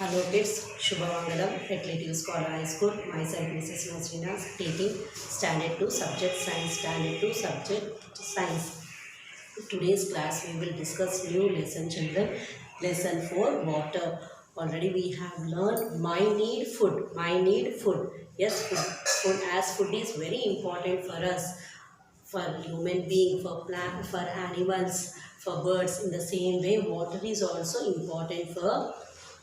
Hello kids, Shubhamangalam at Little Scholar High School. Myself Mrs. Nasrina taking Standard 2 Subject Science. Standard 2 Subject Science. Today's class we will discuss new lesson children. Lesson 4 Water. Already we have learned my need food. My need food. Yes, food as food is very important for us, for human being, for plant, for animals, for birds. In the same way, water is also important for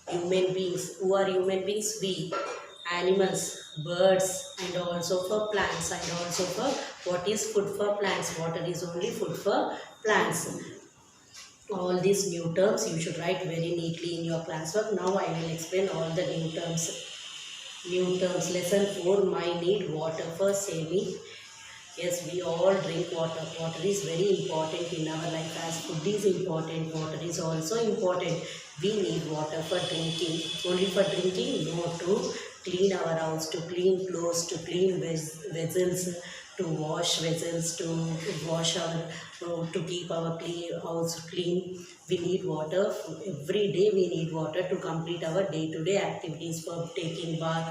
human beings. Who are human beings? We, animals, birds, and also for plants, and also for what is food for plants. Water is only food for plants. All these new terms you should write very neatly in your classwork. Now I will explain all the new terms. New terms. Lesson 4. My need water. First say me. Yes, we all drink water. Water is very important in our life. As food is important, water is also important. We need water for drinking. Only for drinking? No, to clean our house, to clean clothes, to clean vessels, to wash vessels, to wash our, to keep our house clean. We need water. Every day we need water to complete our day-to-day activities, for taking bath.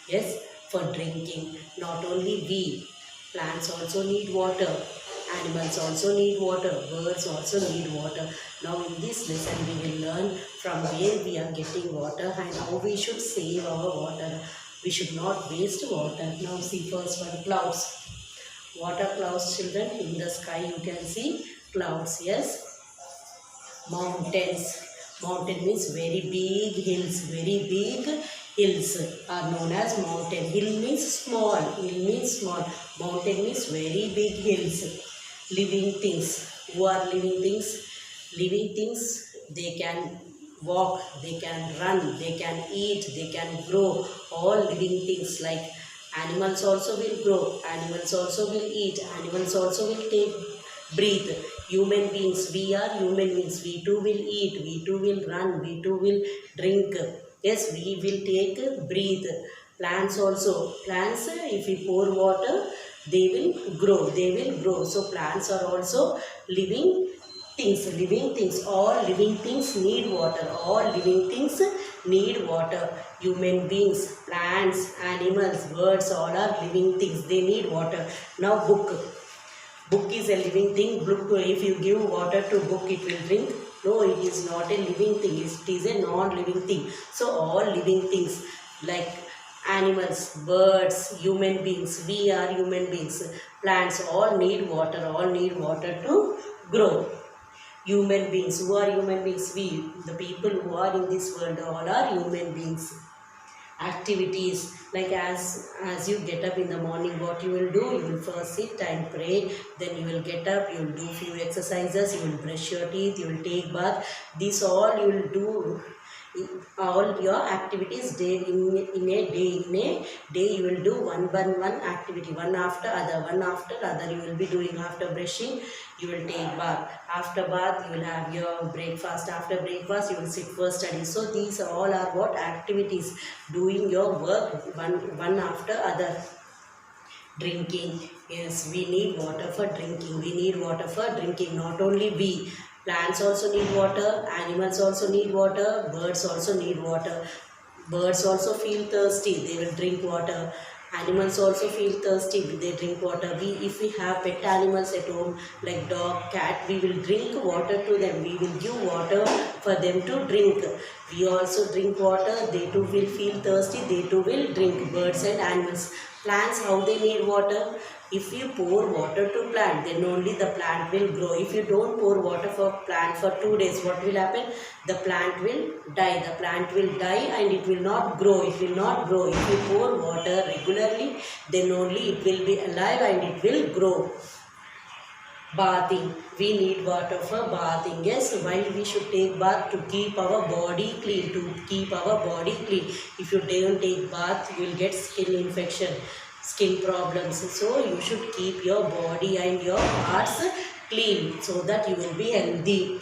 Yes, for drinking. Not only we. Plants also need water. Animals also need water. Birds also need water. Now in this lesson we will learn from where we are getting water and how we should save our water. We should not waste water. Now see first one, clouds. Water clouds, children. In the sky you can see clouds. Yes. Mountains. Mountain means very big hills. Very big hills are known as mountain. Hill means small. Hill means small. Mountain means very big hills. Living things. Who are living things? Living things, they can walk, they can run, they can eat, they can grow. All living things, like animals also will grow, animals also will eat, animals also will take breathe. Human beings, we are human beings. We too will eat, we too will run, we too will drink. Yes, we will take breathe. Plants also. Plants, if we pour water, they will grow. They will grow. So plants are also living things. Living things. All living things need water. All living things need water. Human beings, plants, animals, birds, all are living things. They need water. Now book. Book is a living thing. Book, if you give water to book, it will drink. No, it is not a living thing. It is a non-living thing. So all living things like animals, birds, human beings, we are human beings, plants, all need water. All need water to grow. Human beings. Who are human beings? We, the people who are in this world, all are human beings. Activities, like as you get up in the morning, what you will do? You will first sit and pray, then you will get up, you will do few exercises, you will brush your teeth, you will take bath. This all you will do. All your activities day in a day you will do one by one activity, one after other you will be doing. After brushing you will take bath, after bath you will have your breakfast, after breakfast you will sit for study. So these all are what? Activities, doing your work one after other. Drinking. Yes, we need water for drinking. We need water for drinking. Not only we. Plants also need water. Animals also need water. Birds also need water. Birds also feel thirsty. They will drink water. Animals also feel thirsty. They drink water. If we have pet animals at home like dog, cat, we will drink water to them. We will give water for them to drink. We also drink water. They too will feel thirsty. They too will drink. Birds and animals. Plants, how they need water? If you pour water to plant, then only the plant will grow. If you don't pour water for plant for 2 days, what will happen? The plant will die. The plant will die and it will not grow. It will not grow. If you pour water regularly, then only it will be alive and it will grow. Bathing. We need water for bathing. Yes, why we should take bath? To keep our body clean. To keep our body clean. If you don't take bath, you will get skin infection, skin problems. So you should keep your body and your parts clean so that you will be healthy.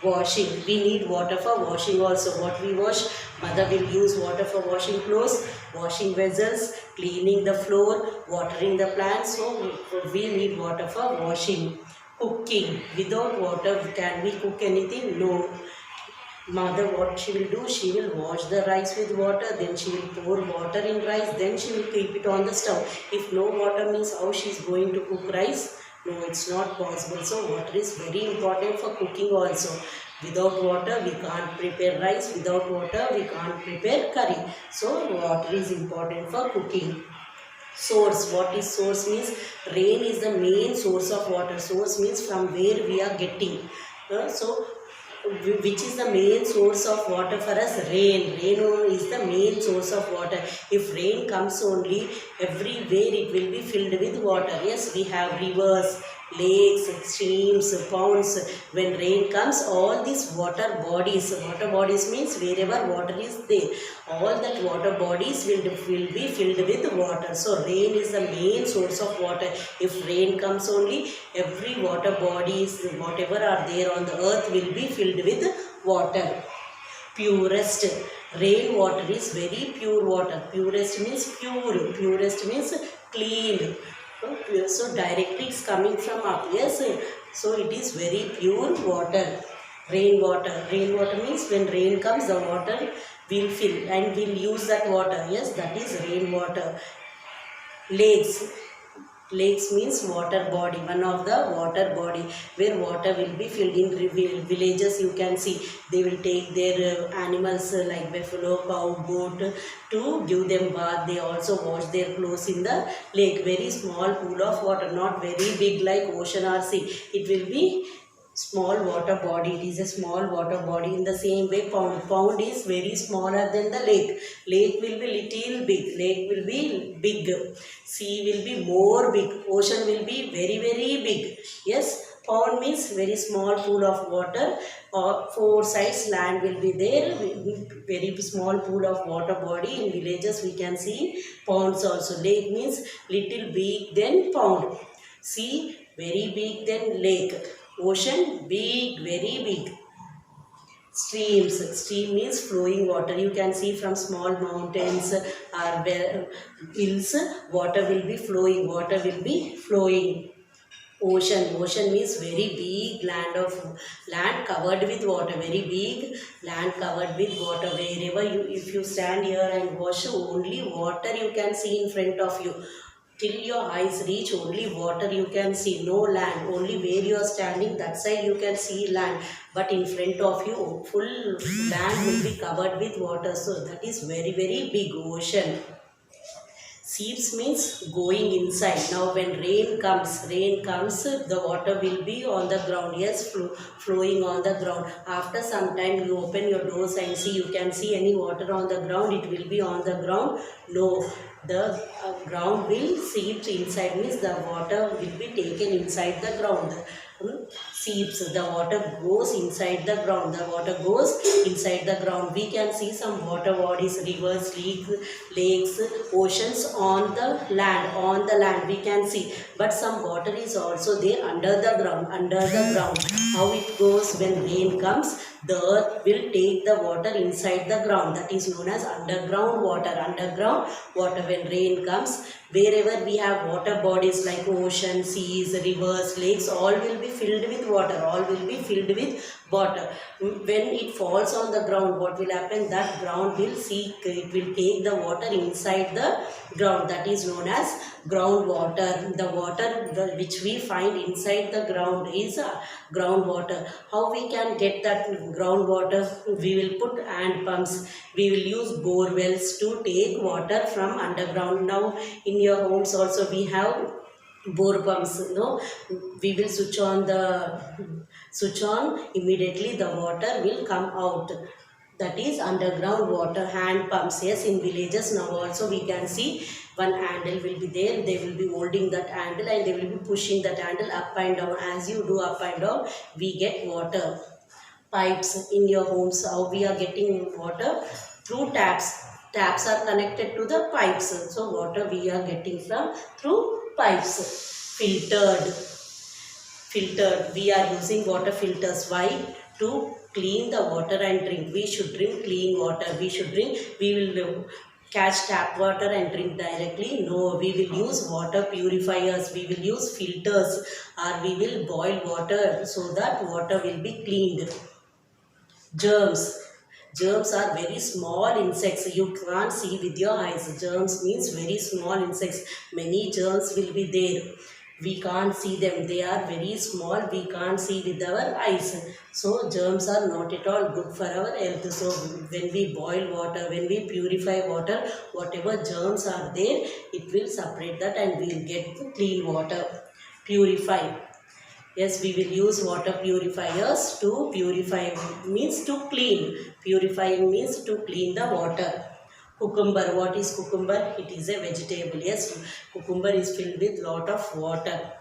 Washing. We need water for washing also. What we wash? Mother will use water for washing clothes, washing vessels, cleaning the floor, watering the plants. So we need water for washing. Cooking. Without water, can we cook anything? No. Mother, what she will do, she will wash the rice with water, then she will pour water in rice, then she will keep it on the stove. If no water means how she is going to cook rice? No, it's not possible. So water is very important for cooking also. Without water, we can't prepare rice. Without water, we can't prepare curry. So water is important for cooking. Source, what is source means? Rain is the main source of water. Source means from where we are getting. So which is the main source of water for us? Rain is the main source of water. If rain comes only, everywhere it will be filled with water. Yes, we have rivers, lakes, streams, ponds. When rain comes, all these water bodies means wherever water is there, all that water bodies will be filled with water. So rain is the main source of water. If rain comes only, every water bodies, whatever are there on the earth, will be filled with water. Purest, rain water is very pure water. Purest means pure, purest means clean. So directly it's coming from up. Yes, so it is very pure water. Rainwater, rainwater means when rain comes, the water will fill and we'll use that water. Yes, that is rainwater. Lakes, lakes means water body, one of the water body where water will be filled. In villages you can see they will take their animals like buffalo, cow, goat to give them bath. They also wash their clothes in the lake. Very small pool of water, not very big like ocean or sea. It will be small water body. It is a small water body. In the same way, pond is very smaller than the lake. Lake will be little big, lake will be big, sea will be more big, ocean will be very big. Yes, pond means very small pool of water, or four sides land will be there, very small pool of water body. In villages we can see ponds also. Lake means little big then pond, sea very big then lake, ocean big, very big. Streams, stream means flowing water. You can see from small mountains or hills, water will be flowing, water will be flowing. Ocean, ocean means very big land covered with water, very big land covered with water. Wherever you, if you stand here and watch, only water you can see in front of you. Till your eyes reach, only water you can see, no land. Only where you are standing, that side you can see land, but in front of you full land will be covered with water. So that is very big ocean. Seeps means going inside. Now when rain comes, the water will be on the ground. Yes, flowing on the ground. After some time you open your doors and see, you can see any water on the ground, it will be on the ground? No, the ground will seep inside, means the water will be taken inside the ground. Seeps, the water goes inside the ground, the water goes inside the ground. We can see some water bodies, rivers, lakes, oceans on the land we can see, but some water is also there under the ground. How it goes? When rain comes, the earth will take the water inside the ground, that is known as underground water. When rain comes, wherever we have water bodies like ocean, seas, rivers, lakes, all will be filled with water, when it falls on the ground, what will happen? That ground will it will take the water inside the ground, that is known as groundwater. The water which we find inside the ground is groundwater. How we can get that groundwater? We will put hand pumps, we will use bore wells to take water from underground. Now in your homes also we have bore pumps. We will switch on, immediately the water will come out. That is underground water. Hand pumps, yes, in villages now also we can see one handle will be there, they will be holding that handle and they will be pushing that handle up and down. As you do up and down, we get water. Pipes in your homes, how we are getting water? Through taps are connected to the pipes, so water we are getting from through pipes. Filtered, we are using water filters. Why? To clean the water and drink. We should drink clean water. We will catch tap water and drink directly? No, we will use water purifiers, we will use filters, or we will boil water so that water will be cleaned. Germs. Germs are very small insects. You can't see with your eyes. Germs means very small insects. Many germs will be there. We can't see them. They are very small. We can't see with our eyes. So germs are not at all good for our health. So when we boil water, when we purify water, whatever germs are there, it will separate that and we will get clean water. Purify. Yes, we will use water purifiers to purify, means to clean. Purifying means to clean the water. Cucumber, what is cucumber? It is a vegetable. Yes, cucumber is filled with lot of water.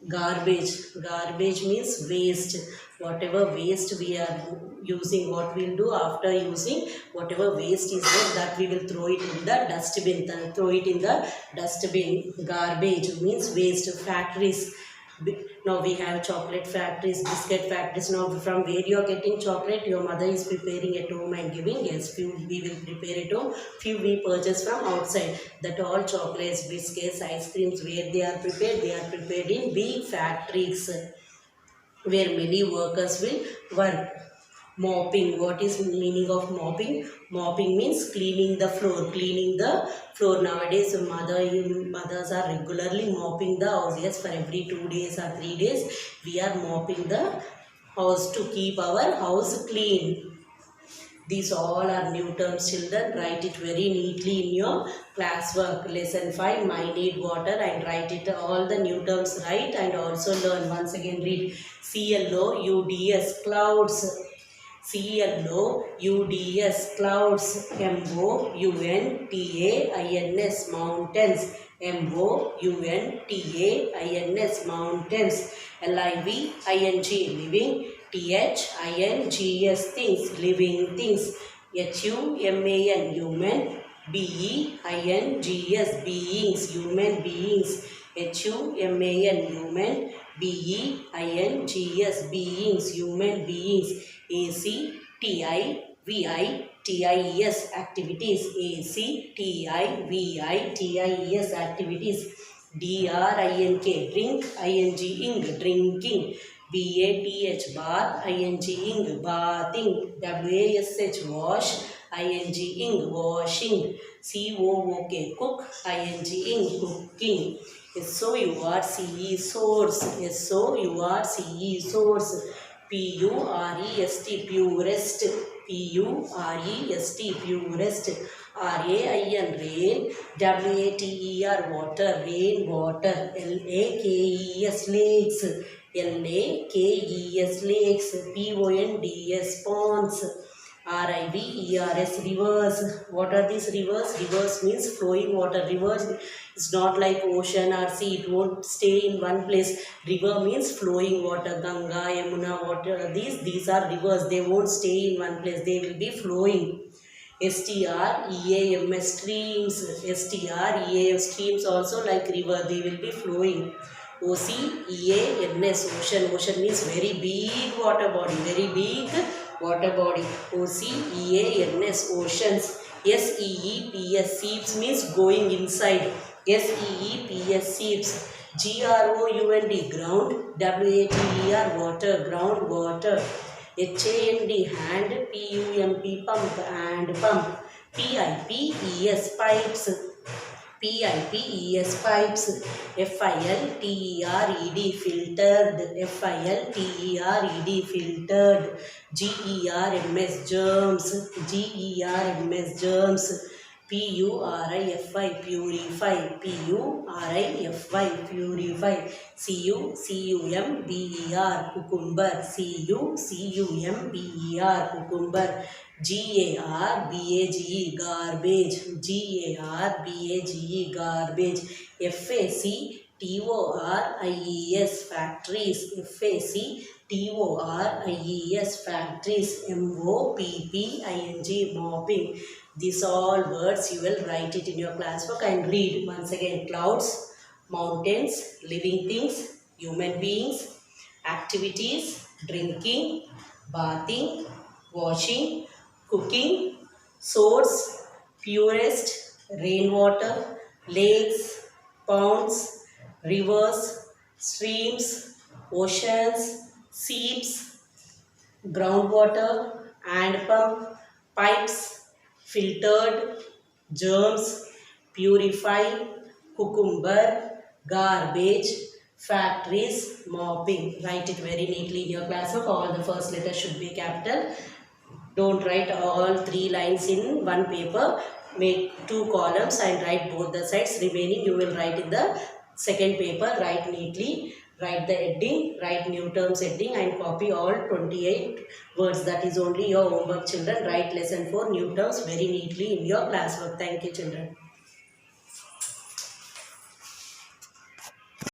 Garbage. Garbage means waste. Whatever waste we are using, what we'll do after using, whatever waste is there, that we will throw it in the dustbin. Throw it in the dustbin. Garbage means waste. Factories. Now we have chocolate factories, biscuit factories. Now from where you are getting chocolate, your mother is preparing at home and giving. Yes, few we will prepare at home, few we purchase from outside. That all chocolates, biscuits, ice creams, where they are prepared in big factories where many workers will work. Mopping. What is meaning of mopping? Mopping means cleaning the floor. Cleaning the floor. Nowadays, mothers are regularly mopping the house. Yes, for every 2 days or 3 days, we are mopping the house to keep our house clean. These all are new terms, children. Write it very neatly in your classwork. Lesson 5, I need water, and write it all the new terms right, and also learn. Once again read. CLOUDS, clouds. CLOUDS, clouds. MOUNTAINS, mountains. MOUNTAINS, mountains. LIVING, living. THINGS, things, living things. HUMAN, human. BEINGS, beings, human beings. HUMAN, human. BEINGS, beings, human beings. ACTIVITIES, activities. ACTIVITIES, activities. DRINK, drink. ING, drinking. BATH, bath. ING, bathing. WASH, wash. ING, washing. COOK, cook. ING, cooking. SOURCE, source. SOURCE, source. PUREST, purest. PUREST, purest. RAIN, rain. WATER, water. Rain, water. LAKES, lakes. LAKES, lakes. PONDS, ponds. RIVERS, rivers. What are these rivers? Rivers means flowing water. Rivers is not like ocean or sea. It won't stay in one place. River means flowing water. Ganga, Yamuna, water. These are rivers. They won't stay in one place. They will be flowing. STREAM, streams. STREAM, streams also like river. They will be flowing. OCEANS, ocean. Ocean means very big water body. Very big water body. OCEANS, oceans. SEEPS, seeps means going inside. SEEPS, seeps. GROUND, ground. WATER, water, ground water. HAND, hand. PUMP, pump, and pump. PIPES, pipes. PIPES, pipes. FILTERED, filtered. FILTERED, filtered. GERMS, germs. GERMS, germs. PURIFY, purify. PURIFY, purify. CUCUMBER, cucumber. CUCUMBER, cucumber. GARBAGE, garbage. GARBAGE, garbage. FACTORIES, factories. FACTORIES, factories. MOPPING, mopping. These all words you will write it in your classwork and read. Once again, clouds, mountains, living things, human beings, activities, drinking, bathing, washing, cooking, source, purest, rainwater, lakes, ponds, rivers, streams, oceans, seeps, groundwater, hand pump, pipes, filtered, germs, purify, cucumber, garbage, factories, mopping. Write it very neatly in your classwork. All the first letters should be capital. Don't write all 3 lines in one paper. Make 2 columns and write both the sides. Remaining you will write in the second paper. Write neatly. Write the heading. Write new terms heading and copy all 28 words. That is only your homework, children. Write lesson 4 new terms very neatly in your classwork. Thank you, children.